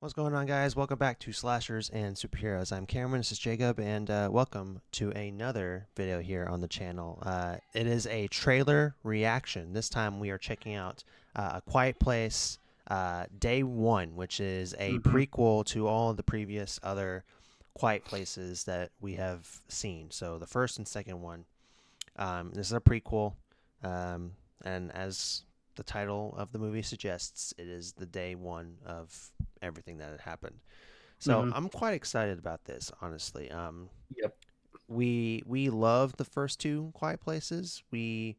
What's going on, guys? Welcome back to Slashers and Superheroes. I'm Cameron, this is Jacob, and welcome to another video here on the channel. It is a trailer reaction. This time we are checking out A Quiet Place Day 1, which is a prequel to all of the previous other Quiet Places that we have seen. So the first and second one. This is a prequel, and as the title of the movie suggests, it is the day one of everything that had happened. So I'm quite excited about this, honestly. Yep. We loved the first two Quiet Places. We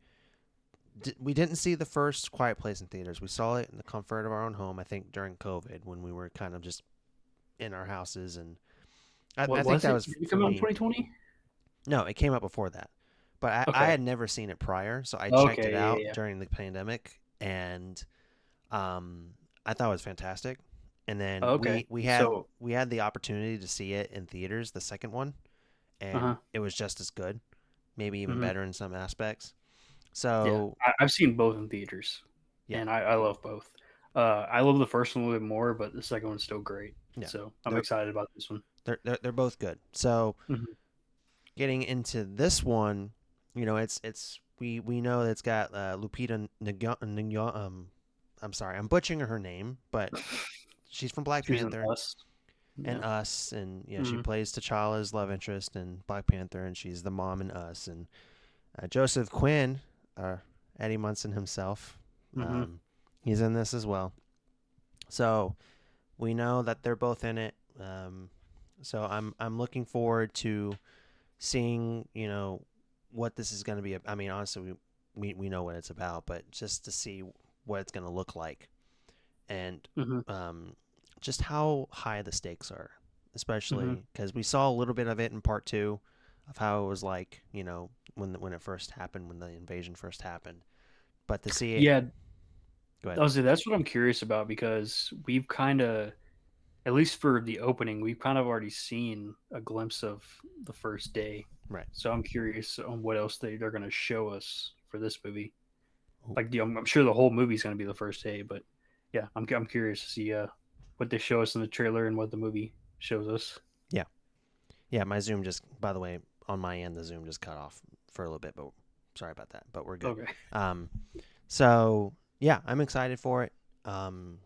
didn't see the first Quiet Place in theaters. We saw it in the comfort of our own home. I think during COVID, when we were kind of just in our houses, and What I think was that it? was Did it for come out in me. 2020? No, it came out before that, but I Okay. had never seen it prior, so I checked it Okay. out Yeah. during the pandemic, and I thought it was fantastic. And then Okay. So. we had the opportunity to see it in theaters, the second one, and Uh-huh. it was just as good, maybe even hmm better in some aspects. Yeah. So I've seen both in theaters, yeah, and I love both. I love the first one a little bit more, but the second one's still great. yeah, So I'm they're excited about this one. they're both good. So hmm getting into this one, it's we know that it's got Lupita Nyong'o. I'm sorry, I'm butchering her name, but she's from Black She's in Panther Us. and Yeah. Us, and she hmm plays T'Challa's love interest in Black Panther, and she's the mom in Us, and Joseph Quinn, Eddie Munson himself, hmm um, he's in this as well. So we know that they're both in it. So I'm looking forward to seeing what this is going to be. I mean, honestly, we know what it's about, but just to see what it's going to look like, and hmm just how high the stakes are, hmm especially because we saw a little bit of it in part two of how it was like, when it first happened, when the invasion first happened. But to see it, Yeah. go ahead. That's what I'm curious about because we've kind of, at least for the opening, we've kind of already seen a glimpse of the first day. Right. So I'm curious on what else they're going to show us for this movie. Ooh. Like, I'm sure the whole movie's going to be the first day, but yeah, I'm curious to see what they show us in the trailer and what the movie shows us. Yeah. Yeah. My Zoom just, by the way, on my end, the Zoom just cut off for a little bit, but sorry about that. But we're good. Okay. Um, so yeah, I'm excited for it. Um,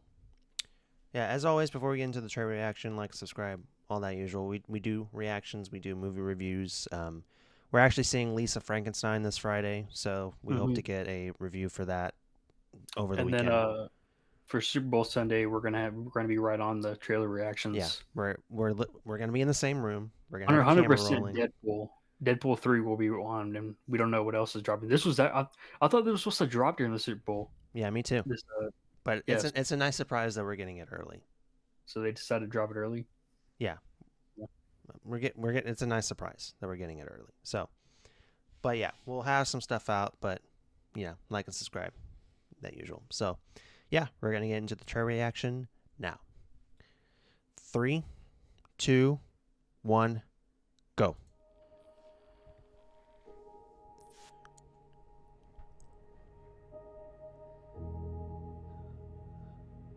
yeah, as always, before we get into the trailer reaction, like, subscribe, all that usual. We do reactions, we do movie reviews. We're actually seeing Lisa Frankenstein this Friday, so we hope hmm to get a review for that over the And then weekend. for Super Bowl Sunday, we're gonna be right on the trailer Yeah, reactions. we're gonna be in the same room. We're gonna have a camera 100% rolling. Deadpool. Deadpool 3 will be on, and we don't know what else is dropping. This was that I thought this was supposed to drop during the Super Bowl. Yeah, me too. This But yes, it's a nice surprise that we're getting it early. so they decided to drop it early. Yeah, Yeah. we're getting. It's a nice surprise that we're getting it early. So, but yeah, we'll have some stuff out. But like and subscribe, that usual. So, yeah, we're gonna get into the trailer reaction now. 3, 2, 1, go.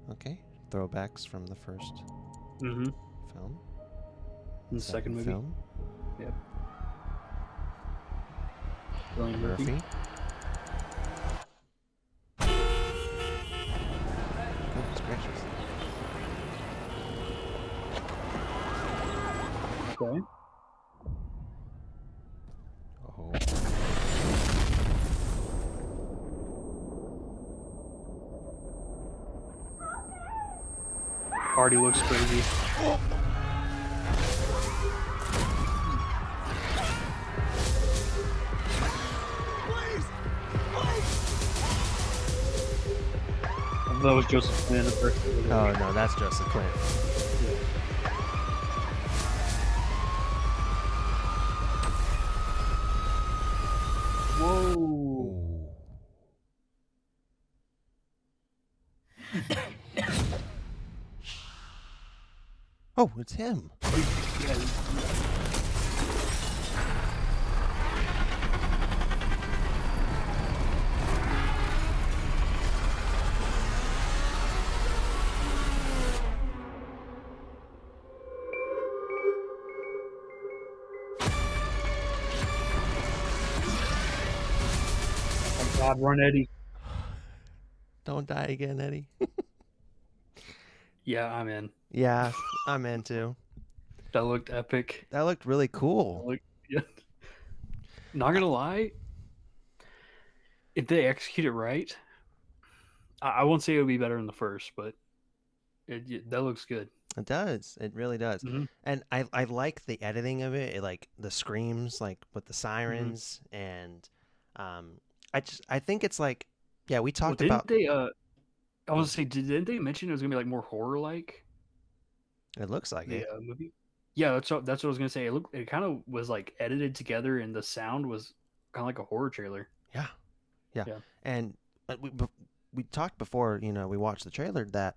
Okay, throwbacks from the first Mm-hmm. film. In the second movie. film. Yep. Cillian Murphy. Murphy. Goodness gracious. Okay. Oh. Already looks crazy. That was Joseph Quinn in the first movie. Oh no, that's Joseph Quinn. Whoa. Ooh. Oh, it's him. Yeah. God, run Eddie. Don't die again, Eddie. Yeah, I'm in. Yeah, I'm into. That looked epic. That looked really That cool. looked, yeah. Not Uh, gonna lie, if they execute it right, I won't say it would be better than the first, but that looks good. It does. It really does. Hmm. And I like the editing of it. Like the screams, like with the Hmm. sirens, and um, I think it's like, yeah, we Well, talked didn't about. they? I Go was ahead. to say, didn't they mention it was gonna be like more horror like It looks like the it. movie? Yeah, that's what I was gonna say. It kind of was like edited together, and the sound was kind of like a horror trailer. Yeah, yeah. Yeah. And we talked before. We watched the trailer that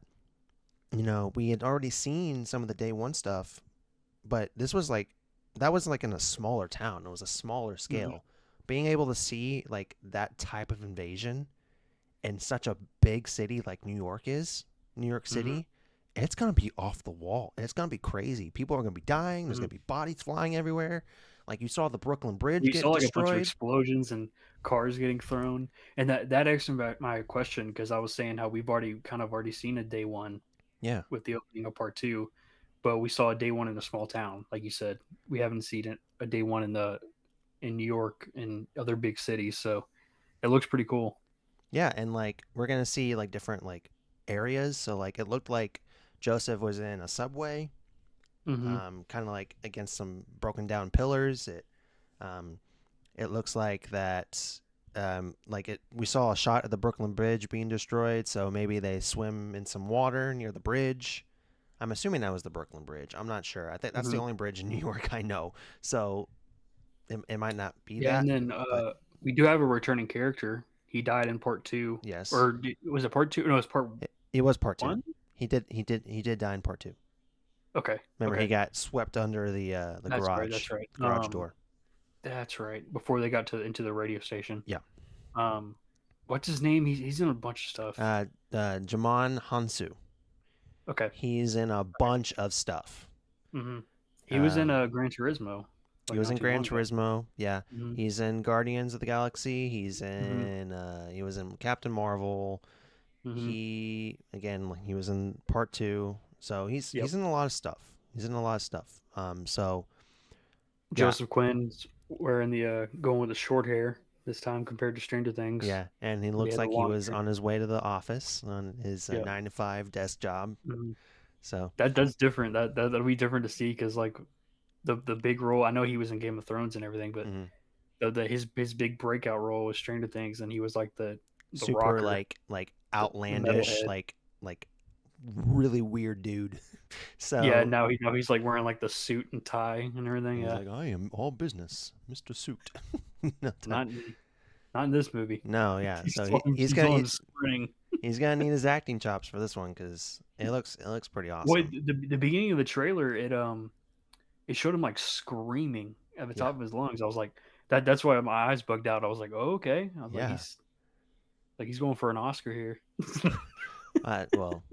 we had already seen some of the day one stuff, but this was like that was like in a smaller town. It was a smaller Hmm. scale. Being able to see like that type of invasion in such a big city like New York Hmm. City, it's gonna be off the wall. It's gonna be crazy. People are gonna be dying. There's Hmm. gonna be bodies flying everywhere. Like you saw the Brooklyn Bridge We get saw like a bunch of destroyed. explosions and cars getting thrown, and that answered my question because I was saying how we've already seen a day one Yeah, with the opening of part two, but we saw a day one in a small town, like you said. We haven't seen a day one in New York and other big cities, so it looks pretty cool. yeah, and like we're gonna see like different like areas. So like it looked like Joseph was in a subway, Hmm. kind of like against some broken down pillars. Um, it looks like that. Like it, we saw a shot of the Brooklyn Bridge being destroyed, so maybe they swim in some water near the bridge. I'm assuming that was the Brooklyn Bridge. I'm not sure. I think that's the Hmm. only bridge in New York I know. So it might not be Yeah, that, and then but we do have a returning character. He died in part two, yes, or was it part two? No, it was part it was part two. one. He did die in part two. Okay, Remember, he okay, got swept under the that's right, that's right. garage door. That's right. Before they got to into the radio station. Yeah. Um, what's his name? He's in a bunch of stuff. Jamon Hansu. Okay, He's in a okay. bunch of stuff. Hmm. He was in Um, Gran Turismo he like was not in too Gran long ago. Turismo. Yeah. Hmm. He's in Guardians of the Galaxy. Hmm. He was in Captain Marvel. Hmm. He was in part two. So Yep. he's in a lot of stuff. He's in a lot of stuff. So yeah, Joseph Quinn's wearing the going with the short hair this time compared to Stranger Things, yeah, and he where he looks had the like he long was hair. on his way to the office on his Yep. 9 to 5 desk job. Hmm. So That's different. That'll be different to see because like the big role. I know he was in Game of Thrones and everything, but mhm. his big breakout role was Stranger Things, and he was like the Super rocker, like the outlandish, metalhead. like really weird dude. Yeah, So now he's like wearing like the suit and tie and everything. he's Yeah, like, I am all business, Mr. Suit. not not in this movie. No, yeah. He's So still he's on spring. he's gonna need his acting chops for this one because it looks pretty What awesome. the beginning of the trailer, it showed him like screaming at the Yeah, top of his lungs. I was like that's why my eyes bugged out. I was like, oh, okay. I was yeah. like he's going for an Oscar here. Well,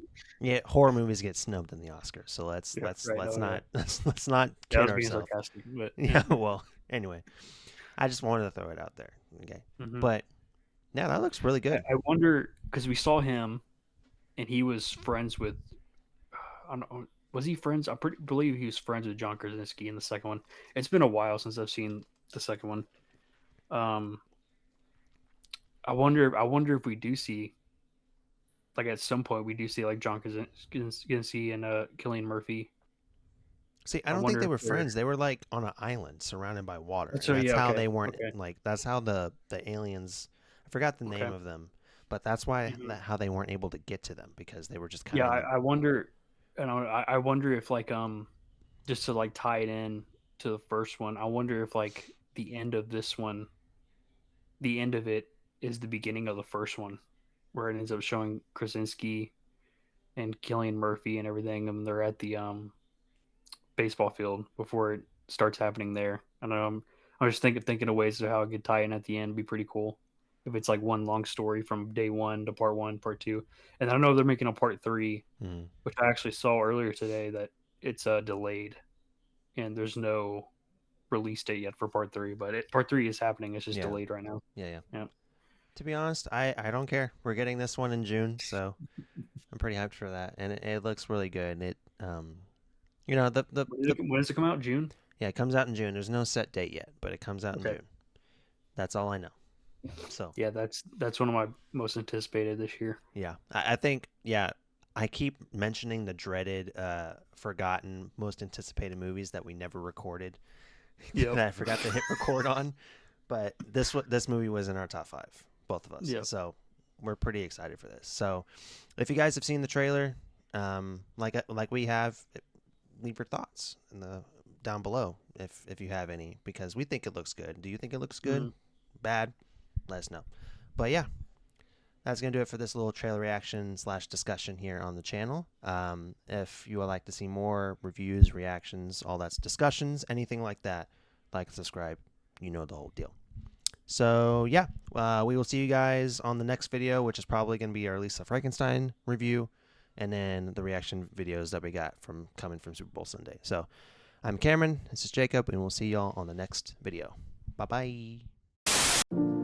yeah. Horror movies get snubbed in the Oscars, so Yeah, right. let's Oh yeah, not let's not yeah. I kid was being ourselves. sarcastic, but yeah. Yeah. Well, anyway, I just wanted to throw it out there. Okay, Hmm. but yeah, that looks really good. I wonder because we saw him and he was friends with I don't know. Was he friends? believe he was friends with John Krasinski in the second one. It's been a while since I've seen the second one. Um, I wonder if we do see like at some point we do see like John Krasinski and Killian Murphy. See, I I don't think wonder they if were they're. friends. They were like on an island surrounded by water, and So that's yeah, how okay, they weren't okay, like. That's how the aliens. I forgot the name okay. of them, but that's why Hmm. how they weren't able to get to them because they were just kind Yeah, of in the. I wonder. And I wonder if like just to like tie it in to the first one. I wonder if like the end of this one, the end of it is the beginning of the first one, where it ends up showing Krasinski and Killian Murphy and everything, and they're at the baseball field before it starts happening there. I don't know. I'm just thinking of ways of how it could tie in at the end. Be pretty cool if it's like one long story from day one to part one, part two, and I don't know if they're making a part three, Hmm. which I actually saw earlier today that it's delayed and there's no release date yet for part three, but part three is happening. It's just Yeah, delayed right now. yeah, yeah. Yeah. To be honest, I don't care. We're getting this one in June, so I'm pretty hyped for that, and it looks really good. It you know the When does it come out? June. yeah, it comes out in June. There's no set date yet, but it comes out in Okay. June. That's all I know. So Yeah, that's one of my most anticipated this year. yeah, I think yeah. I keep mentioning the dreaded, forgotten, most anticipated movies that we never recorded Yep. that I forgot to hit record on. But this movie was in our top five, both of us. Yep. So we're pretty excited for this. So if you guys have seen the trailer, like we have, leave your thoughts in the down below if you have any, because we think it looks good. Do you think it looks good? Mm-hmm. Bad? Let us know. But yeah, that's gonna do it for this little trailer reaction slash discussion here on the channel. If you would like to see more reviews, reactions, all that's discussions, anything like that, like, subscribe, you know the whole deal. So yeah, we will see you guys on the next video, which is probably going to be our Lisa Frankenstein review, and then the reaction videos that we got from coming from Super Bowl Sunday. So I'm Cameron, this is Jacob, and we'll see y'all on the next video. Bye bye.